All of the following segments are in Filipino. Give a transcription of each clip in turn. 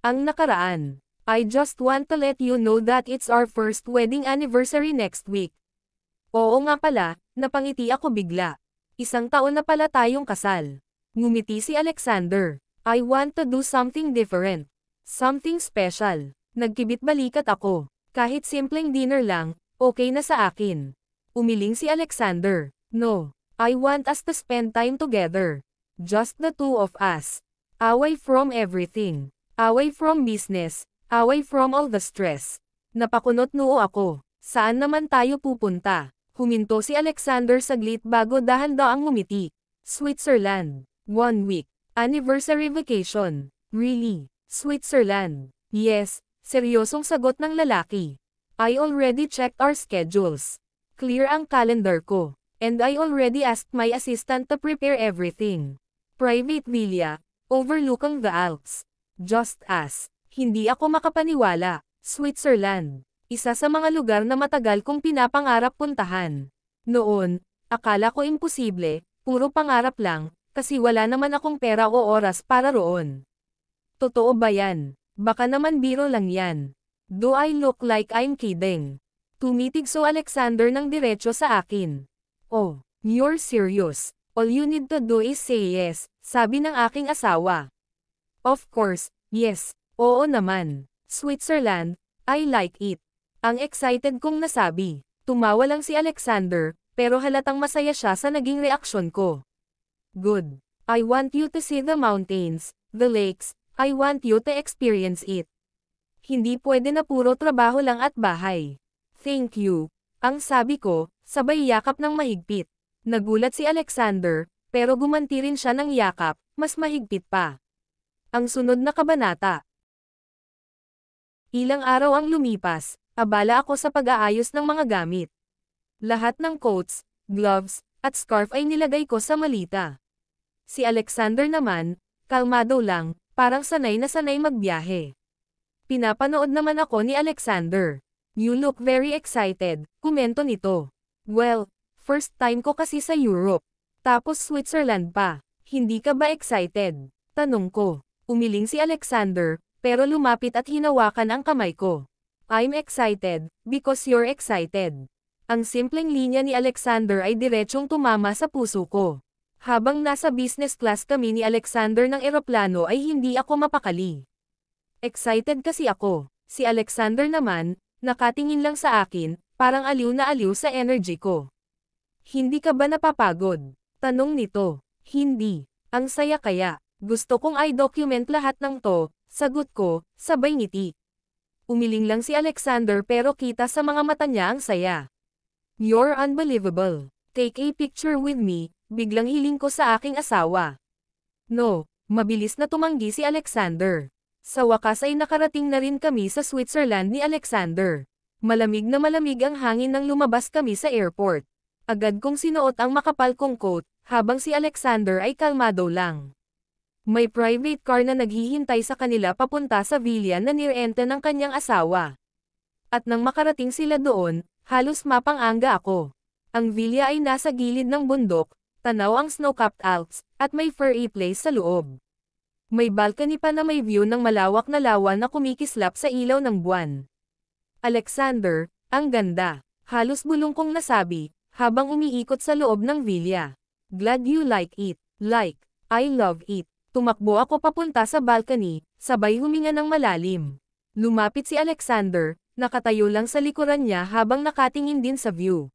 Ang nakaraan. I just want to let you know that it's our first wedding anniversary next week. Oo nga pala, napangiti ako bigla. 1 taon na pala tayong kasal. Ngumiti si Alexander. I want to do something different. Something special. Nagkibit balikat ako. Kahit simpleng dinner lang, okay na sa akin. Umiling si Alexander. No. I want us to spend time together. Just the two of us. Away from everything. Away from business. Away from all the stress. Napakunot noo ako. Saan naman tayo pupunta? Huminto si Alexander saglit bago dahan-daang ngumiti. Switzerland. 1 week. Anniversary vacation. Really? Switzerland? Yes, seryosong sagot ng lalaki. I already checked our schedules. Clear ang calendar ko. And I already asked my assistant to prepare everything. Private villa, overlooking the Alps. Just us. Hindi ako makapaniwala. Switzerland. Isa sa mga lugar na matagal kong pinapangarap puntahan. Noon, akala ko imposible, puro pangarap lang, kasi wala naman akong pera o oras para roon. Totoo ba yan? Baka naman biro lang yan. Do I look like I'm kidding? Tumitig so Alexander ng diretso sa akin. Oh, you're serious. All you need to do is say yes, sabi ng aking asawa. Of course, yes. Oo naman. Switzerland, I like it. Ang excited kong nasabi. Tumawa lang si Alexander, pero halatang masaya siya sa naging reaksyon ko. Good. I want you to see the mountains, the lakes, I want you to experience it. Hindi pwede na puro trabaho lang at bahay. Thank you. Ang sabi ko, sabay yakap ng mahigpit. Nagulat si Alexander, pero gumanti rin siya ng yakap, mas mahigpit pa. Ang sunod na kabanata. Ilang araw ang lumipas, abala ako sa pag-aayos ng mga gamit. Lahat ng coats, gloves, at scarf ay nilagay ko sa malita. Si Alexander naman, kalmado lang, parang sanay na sanay magbiyahe. Pinapanood naman ako ni Alexander. You look very excited, komento nito. Well, first time ko kasi sa Europe. Tapos Switzerland pa. Hindi ka ba excited? Tanong ko. Umiling si Alexander, pero lumapit at hinawakan ang kamay ko. I'm excited, because you're excited. Ang simpleng linya ni Alexander ay diretsyong tumama sa puso ko. Habang nasa business class kami ni Alexander ng eroplano ay hindi ako mapakali. Excited kasi ako. Si Alexander naman, nakatingin lang sa akin, parang aliw na aliw sa energy ko. Hindi ka ba napapagod? Tanong nito. Hindi. Ang saya kaya. Gusto kong i-document lahat ng to, sagot ko, sabay ngiti. Umiling lang si Alexander pero kita sa mga mata niya ang saya. You're unbelievable. Take a picture with me, biglang hiling ko sa aking asawa. No, mabilis na tumanggi si Alexander. Sa wakas ay nakarating na rin kami sa Switzerland ni Alexander. Malamig na malamig ang hangin nang lumabas kami sa airport. Agad kong sinuot ang makapal kong coat, habang si Alexander ay kalmado lang. May private car na naghihintay sa kanila papunta sa villa na nirenta ng kanyang asawa. At nang makarating sila doon, halos mapang-anga ako. Ang villa ay nasa gilid ng bundok, tanaw ang snow-capped Alps, at may fairy place sa loob. May balcony pa na may view ng malawak na lawa na kumikislap sa ilaw ng buwan. Alexander, ang ganda. Halos bulong kong nasabi, habang umiikot sa loob ng villa. Glad you like it. Like, I love it. Tumakbo ako papunta sa balcony, sabay huminga ng malalim. Lumapit si Alexander, nakatayo lang sa likuran niya habang nakatingin din sa view.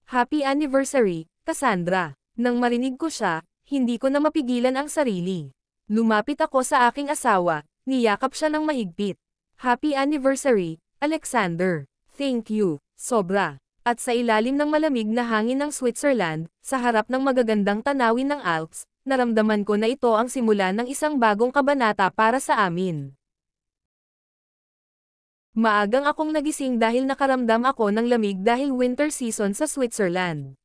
Happy anniversary, Cassandra. Nang marinig ko siya, hindi ko na mapigilan ang sarili. Lumapit ako sa aking asawa, niyakap siya ng mahigpit. Happy anniversary, Alexander. Thank you, sobra. At sa ilalim ng malamig na hangin ng Switzerland, sa harap ng magagandang tanawin ng Alps, naramdaman ko na ito ang simula ng isang bagong kabanata para sa amin. Maagang akong nagising dahil nakaramdam ako ng lamig dahil winter season sa Switzerland.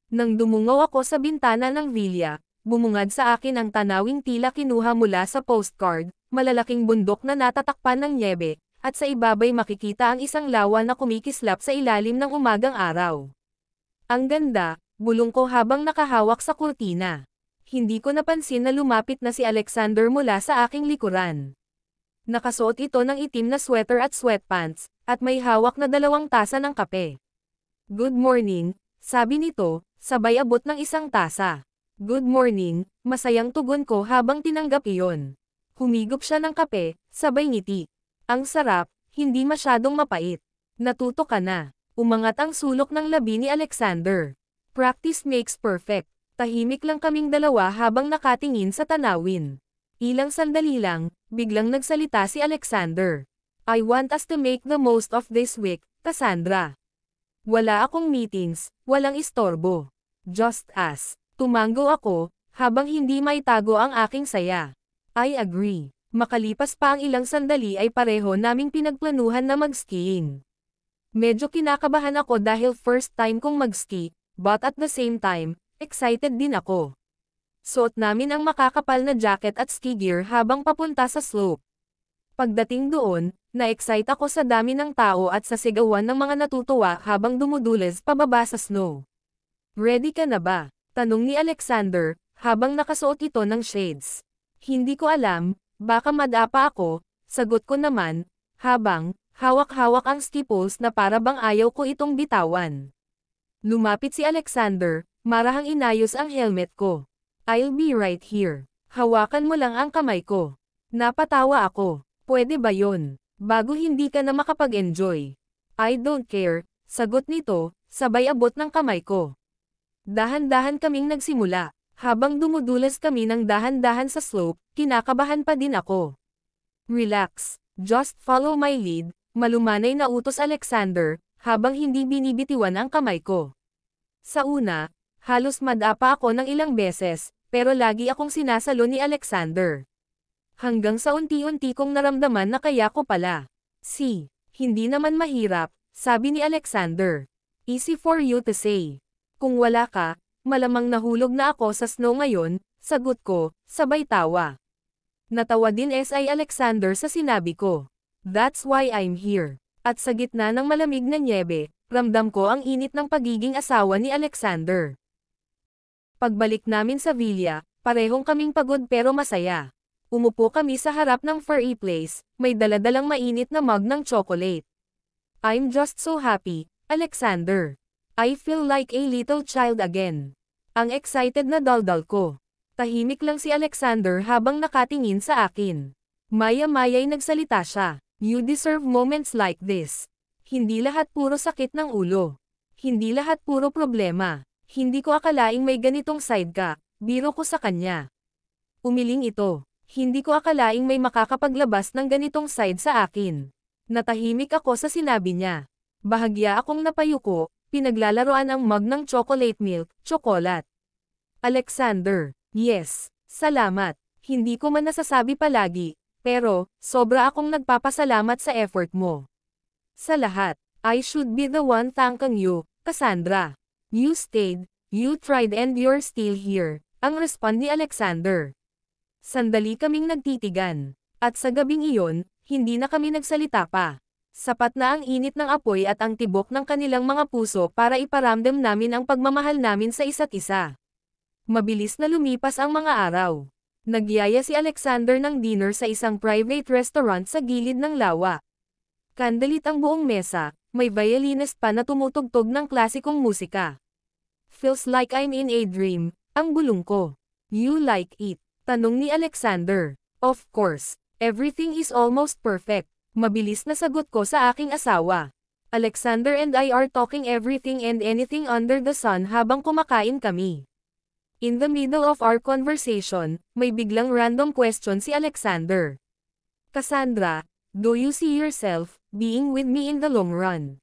Nang dumungaw ako sa bintana ng villa, bumungad sa akin ang tanawing tila kinuha mula sa postcard, malalaking bundok na natatakpan ng nyebe, at sa ibabay makikita ang isang lawa na kumikislap sa ilalim ng umagang araw. Ang ganda, bulong ko habang nakahawak sa kurtina. Hindi ko napansin na lumapit na si Alexander mula sa aking likuran. Nakasuot ito ng itim na sweater at sweatpants, at may hawak na 2 tasa ng kape. Good morning, sabi nito, sabay abot ng 1 tasa. Good morning, masayang tugon ko habang tinanggap iyon. Humigop siya ng kape, sabay ngiti. Ang sarap, hindi masyadong mapait. Natuto ka na. Umangat ang sulok ng labi ni Alexander. Practice makes perfect. Tahimik lang kaming dalawa habang nakatingin sa tanawin. Ilang sandali lang, biglang nagsalita si Alexander. I want us to make the most of this week, Cassandra. Wala akong meetings, walang istorbo. Just us. Tumango ako, habang hindi maitago ang aking saya. I agree. Makalipas pa ang ilang sandali ay pareho naming pinagplanuhan na mag-skiing. Medyo kinakabahan ako dahil first time kong mag-ski, but at the same time, excited din ako. Suot namin ang makakapal na jacket at ski gear habang papunta sa slope. Pagdating doon, na-excite ako sa dami ng tao at sa sigawan ng mga natutuwa habang dumudulas pababa sa snow. Ready ka na ba? Tanong ni Alexander, habang nakasuot ito ng shades. Hindi ko alam, baka madapa ako, sagot ko naman, habang hawak-hawak ang ski poles na para bang ayaw ko itong bitawan. Lumapit si Alexander, marahang inayos ang helmet ko. I'll be right here. Hawakan mo lang ang kamay ko. Napatawa ako. Pwede ba yon? Bago hindi ka na makapag-enjoy. I don't care, sagot nito, sabay abot ng kamay ko. Dahan-dahan kaming nagsimula. Habang dumudulas kami ng dahan-dahan sa slope, kinakabahan pa din ako. Relax. Just follow my lead, malumanay na utos Alexander, habang hindi binibitiwan ang kamay ko. Sa una, halos madapa ako ng ilang beses, pero lagi akong sinasalo ni Alexander. Hanggang sa unti-unti kong naramdaman na kaya ko pala. Hindi naman mahirap, sabi ni Alexander. Easy for you to say. Kung wala ka, malamang nahulog na ako sa snow ngayon, sagot ko, sabay tawa. Natawa din si Alexander sa sinabi ko. That's why I'm here. At sa gitna ng malamig na nyebe, ramdam ko ang init ng pagiging asawa ni Alexander. Pagbalik namin sa villa, parehong kaming pagod pero masaya. Umupo kami sa harap ng furry place, may daladalang mainit na mug ng chocolate. I'm just so happy, Alexander. I feel like a little child again. Ang excited na daldal ko. Tahimik lang si Alexander habang nakatingin sa akin. Maya-maya'y nagsalita siya. You deserve moments like this. Hindi lahat puro sakit ng ulo. Hindi lahat puro problema. Hindi ko akalaing may ganitong side ka, biro ko sa kanya. Umiling ito. Hindi ko akalaing may makakapaglabas ng ganitong side sa akin. Natahimik ako sa sinabi niya. Bahagya akong napayuko, pinaglalaroan ang mug ng chocolate milk, chocolate. Alexander, yes, salamat. Hindi ko man nasasabi palagi, pero, sobra akong nagpapasalamat sa effort mo. Sa lahat, I should be the one thanking you, Cassandra. You stayed, you tried and you're still here, ang respond ni Alexander. Sandali kaming nagtitigan. At sa gabing iyon, hindi na kami nagsalita pa. Sapat na ang init ng apoy at ang tibok ng kanilang mga puso para iparamdam namin ang pagmamahal namin sa isa't isa. Mabilis na lumipas ang mga araw. Nagyaya si Alexander ng dinner sa isang private restaurant sa gilid ng lawa. Kandalit ang buong mesa, may violinist pa na tumutugtog ng klasikong musika. Feels like I'm in a dream, ang bulong ko. You like it? Tanong ni Alexander. Of course, everything is almost perfect. Mabilis na sagot ko sa aking asawa. Alexander and I are talking everything and anything under the sun habang kumakain kami. In the middle of our conversation, may biglang random question si Alexander. Cassandra, do you see yourself being with me in the long run?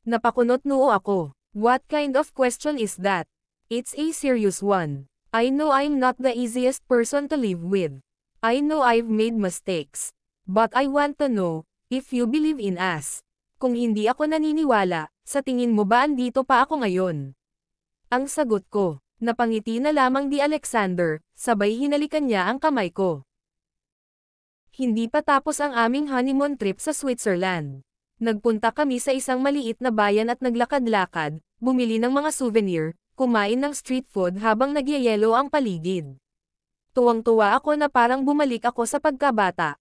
Napakunot noo ako. What kind of question is that? It's a serious one. I know I'm not the easiest person to live with. I know I've made mistakes. But I want to know if you believe in us. Kung hindi ako naniniwala, sa tingin mo ba andito pa ako ngayon? Ang sagot ko. Napangiti na lamang di Alexander, sabay hinalikan niya ang kamay ko. Hindi pa tapos ang aming honeymoon trip sa Switzerland. Nagpunta kami sa isang maliit na bayan at naglakad-lakad, bumili ng mga souvenir, kumain ng street food habang nagyayelo ang paligid. Tuwang-tuwa ako na parang bumalik ako sa pagkabata,